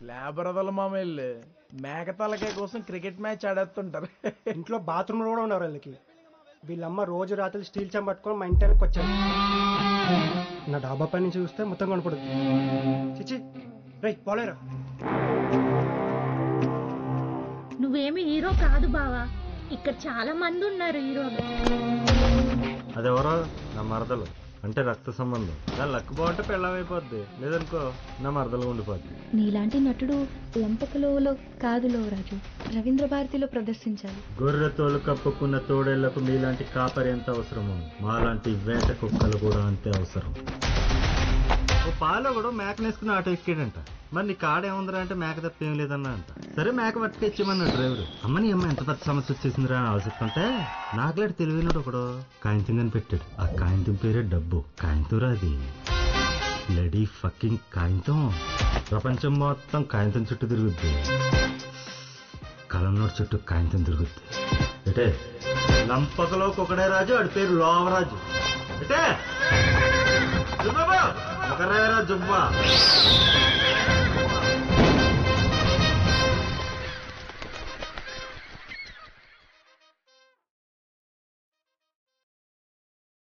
Labour అదల మామయ్యలు మేకతలకాయ కోసం cricket match ఆడేస్తుంటారు. ఇంట్లో బాత్రూమ్లు కూడా ఉన్నారు వాళ్ళకి. వీళ్ళమ్మ రోజు రాత్రి స్టీల్ చెంబ పట్టుకొని మా ఇంటికి వచ్చారు. నా డాబా పై నుంచి చూస్తే మొత్తం కనపడుతుంది. చిచి రై పోలేరా. నువ్వేమి హీరో కాదు బావా, ఇక్కడ చాలా మంది ఉన్నారు హీరోలు. అదెవరో నా మరదలు, అంటే రక్త సంబంధం. దాని లక్కు బాగుంటే పెళ్ళమైపోద్ది, లేదనుకో నా మరదలు ఉండిపోద్ది. నీలాంటి నటుడు లంపకలో కాదులో రాజు, రవీంద్ర భారతిలో ప్రదర్శించాలి. గొర్రె తోలు కప్పుకున్న తోడేళ్లకు మీలాంటి కాపరి ఎంత అవసరమో మాలాంటి వేట కుక్కలు కూడా అంతే అవసరం. ఓ పాలో కూడా మేకనేసుకుని ఆటో ఎక్కాడంట. మరి నీ కాడేముందిరా అంటే మేక తప్ప ఏం లేదన్నా అంట. సరే మేక పట్టుకెచ్చేమన్నా డ్రైవరు. అమ్మని అమ్మ ఎంత పెద్ద సమస్య వచ్చేసిందిరా అని ఆలోచిస్తుంటే నాకులాంటి తెలివైనడు ఒకడు కాయంతం అని పెట్టాడు. ఆ కాయంతం పేరే డబ్బు. కాయంతం రాది లడీ ఫకింగ్ కాయంతం. ప్రపంచం మొత్తం కాయంతం చుట్టూ తిరుగుద్ది, కలంనోడు చుట్టూ కాయంతం తిరుగుద్ది. అంటే లంపకలో ఒకడే రాజు, ఆడి పేరు లోవరాజు. అంటే జుబ్బా జుబ్బా